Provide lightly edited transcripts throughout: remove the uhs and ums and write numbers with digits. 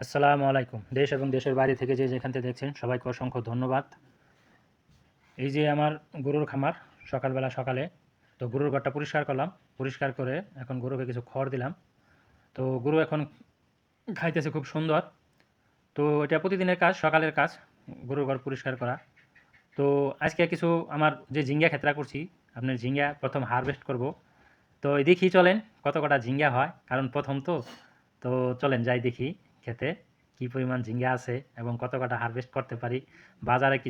আসসালামু আলাইকুম। দেশ এবং দেশের বাইরে থেকে যে যেখান থেকে দেখছেন সবাইকে অসংখ্য ধন্যবাদ। এই যে আমার গরুর খামার সকালে তো গরুর ঘরটা পরিষ্কার করলাম। পরিষ্কার করে এখন গরুকে কিছু খড় দিলাম। তো গরু এখন খাইতেছে খুব সুন্দর। তো এটা প্রতিদিনের কাজ, সকালের কাজ গরুর ঘর পরিষ্কার করা। তো আজকে কিছু আমার যে ঝিঙ্গা ক্ষেত্রা করছি, আপনার ঝিঙ্গা প্রথম হারভেস্ট করব। তো দেখি চলেন কত কটা ঝিঙ্গা হয়, কারণ প্রথম তো। তো চলেন যাই দেখি খেতে কি পরিমাণ ঝিঙ্গা আছে এবং কত কটা হারভেস্ট করতে পারি, বাজারে কি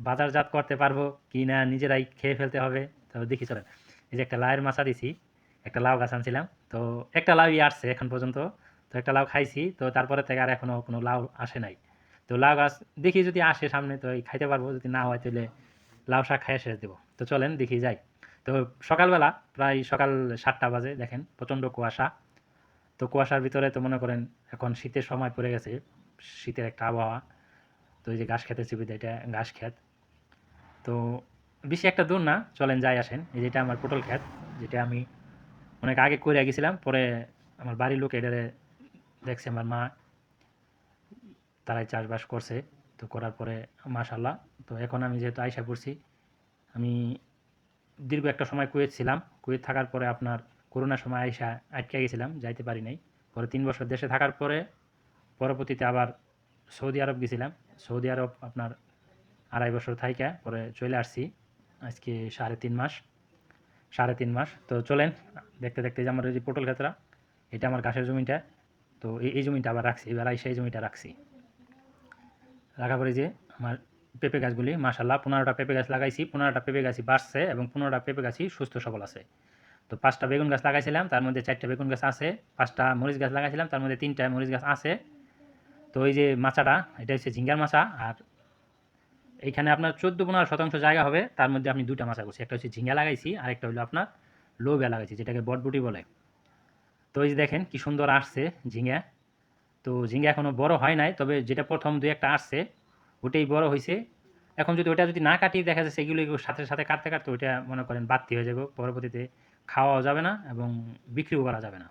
বাজারজাত করতে পারবো কি না, নিজেরাই খেয়ে ফেলতে হবে। তো দেখি চলেন। এই যে একটা লাউয়ের মাচা দিছি, একটা লাউ গাছ আনছিলাম। তো একটা লাউই আসছে এখন পর্যন্ত। তো একটা লাউ খাইছি, তো তারপরে থেকে আর এখনও কোনো লাউ আসে নাই। তো লাউ গাছ দেখি যদি আসে সামনে তো এই খাইতে পারবো, যদি না হয় তাহলে লাউ শাক খাইয়ে শেষ দেবো। তো চলেন দেখি যাই। তো সকালবেলা প্রায় সকাল 7টা বাজে, দেখেন প্রচণ্ড কুয়াশা। তো কুয়াশার ভিতরে তো মনে করেন এখন শীতের সময় পড়ে গেছে, শীতের একটা আবহাওয়া। তো এই যে ঘাস খেতেছি, এটা ঘাস ক্ষেত। তো বেশি একটা দূর না, চলেন যাই আসেন। এই যেটা আমার পটল ক্ষেত, যেটা আমি অনেক আগে করে গেছিলাম। পরে আমার বাড়ির লোক এটারে দেখছে, আমার মা, তারাই চাষবাস করছে। তো করার পরে মাশাল্লাহ। তো এখন আমি যেহেতু আইসা পড়ছি, আমি দীর্ঘ একটা সময় কুয়েত ছিলাম। কুয়েত থাকার পরে আপনার করোনার সময় আইসা আটকে গেছিলাম, যাইতে পারি নাই। পরে 3 বছর দেশে থাকার পরে পরবর্তীতে আবার সৌদি আরব গেছিলাম। সৌদি আরব আপনার 2.5 বছর থাইকা পরে চলে আসছি। আজকে 3.5 মাস। 3.5 মাস। তো চলেন দেখতে দেখতে যে আমার ওই যে পটল ক্ষেতটা, এটা আমার ঘাসের জমিটা। তো এই জমিটা আবার রাখছি, এবার সেই জমিটা রাখছি। রাখার পরে যে আমার পেঁপে গাছগুলি মাশাল্লাহ 15টা পেঁপে গাছ লাগাইছি। 15টা পেঁপে গাছই বাড়ছে এবং 15টা পেঁপে গাছই সুস্থ সবল আছে। তো 5টা বেগুন গাছ লাগাইছিলাম, তার মধ্যে 4টা বেগুন গাছ আছে। 5টা মরিচ গাছ লাগাইছিলাম, তার মধ্যে 3টা মরিচ গাছ আছে। তো এই যে মাচাটা, এটা হচ্ছে ঝিঙ্গার মাচা। আর এইখানে আপনার 14-15% জায়গা হবে, তার মধ্যে আমি 2টা মাচা করছি। একটা হচ্ছে ঝিঙ্গা লাগাইছি, আর একটা হলো আপনার লোবিয়া লাগাইছি, যেটাকে বটবুটি বলে। তো এই যে দেখেন কি সুন্দর আসছে ঝিঙ্গা। তো ঝিঙ্গা এখনও বড় হয় নাই, তবে যেটা প্রথম 2-1টা আসছে ওটাই বড় হয়েছে। এখন যদি ওটা যদি না কাটি, দেখা যাচ্ছে এগুলো সাথে সাথে কাটতে কাটতে ওইটা মনে করেন বাড়তি হয়ে যাবে, পরবর্তীতে খাওয়াও যাবে না এবং বিক্রিও করা যাবে না।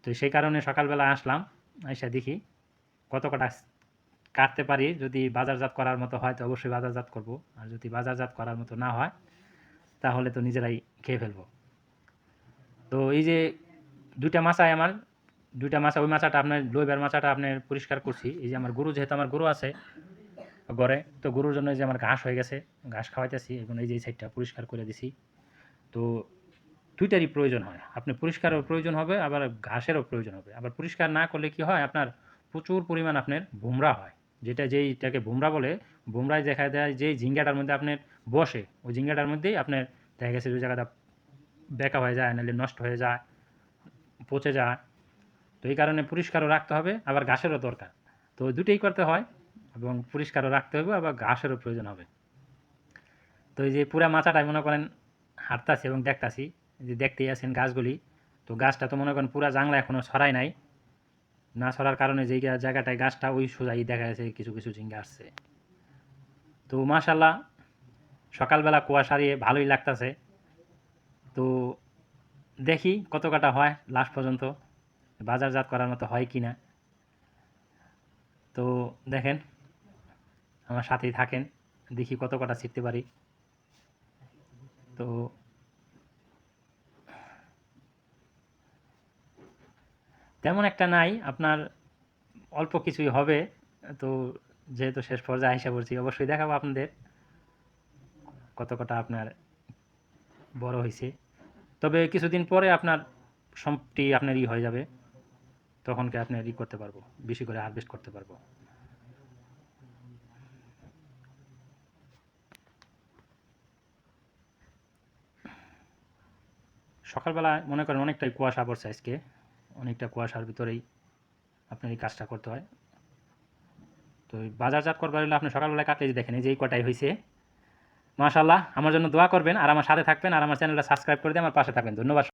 তো সেই কারণে সকালবেলা আসলাম, এসে দেখি কত কটা কাটতে পারি। যদি বাজারজাত করার মতো হয় তো অবশ্যই বাজারজাত করব, আর যদি বাজারজাত করার মতো না হয় তাহলে তো নিজেরাই খেয়ে ফেলবো। তো এই যে 2টা মাচায় আমার, 2টা মাচা, ওই মাচাটা আপনার লোইবার মাচাটা আপনার পরিষ্কার করছি। এই যে আমার গরু, যেহেতু আমার গরু আছে ঘরে, তো গরুর জন্য এই যে আমার ঘাস হয়ে গেছে, ঘাস খাওয়াইতেছি। এখন এই যে এই সাইডটা পরিষ্কার করে দিছি। তো দুইটারই প্রয়োজন হয়, আপনি পরিষ্কারও প্রয়োজন হবে, আবার ঘাসেরও প্রয়োজন হবে। আবার পরিষ্কার না করলে কি হয়, আপনার প্রচুর পরিমাণ আপনার ভুমরা হয়, যেইটাকে ভুমরা বলে। ভুমরায় দেখা যায় যে ঝিঙ্গাটার মধ্যে আপনার বসে, ওই ঝিঙ্গাটার মধ্যেই আপনার দেখা গেছে ওই জায়গাটা বেঁকা হয়ে যায়, নাহলে নষ্ট হয়ে যায়, পচে যায়। তো এই কারণে পরিষ্কারও রাখতে হবে, আবার ঘাসেরও দরকার। তো দুটোই করতে হয়, এবং পরিষ্কারও রাখতে হবে, আবার ঘাসেরও প্রয়োজন হবে। তো এই যে পুরা মাচাটাই মনে করেন হাঁটতাছি এবং দেখতাছি, যে দেখতেই আছেন গাছগুলি। তো গাছটা তো মনে করেন পুরা জাংলা এখনও ছড়ায় নাই। না ছড়ার কারণে যেই জায়গাটায় গাছটা, ওই সোজাই দেখা যাচ্ছে কিছু কিছু ঝিঙ্গা আসছে। তো মাশাল্লাহ সকালবেলা কুয়াশা দিয়ে ভালোই লাগতাছে। তো দেখি কত কাটা হয় লাস্ট পর্যন্ত, বাজারজাত করার মতো হয় কি না। তো দেখেন, আমার সাথেই থাকেন, দেখি কত কটা ছিঁড়তে পারি। তো তেমন একটা নাই আপনার, অল্প কিছুই হবে। তো যেহেতু শেষ পর্যায়ে আইসা পড়ছি, অবশ্যই দেখাবো আপনাদের কত কটা আপনার বড় হয়েছে। তবে কিছুদিন পরে আপনার সবটি আপনার হয়ে যাবে, তখনকে আপনি করতে পারবো, বেশি করে হারভেস্ট করতে পারবো। সকালবেলা মনে করেন অনেকটাই কুয়াশা পড়ছে আজকে, অনেকটা কুয়াশার ভিতরেই আপনার এই কাজটা করতে হয়। তো বাজারজাত করবার হলে আপনি সকালবেলা কাটলে দেখেন এই যে এই কটাই হয়েছে। মাশাল্লাহ, আমার জন্য দোয়া করবেন, আর আমার সাথে থাকবেন, আর আমার চ্যানেলটা সাবস্ক্রাইব করে দিয়ে আমার পাশে থাকবেন। ধন্যবাদ।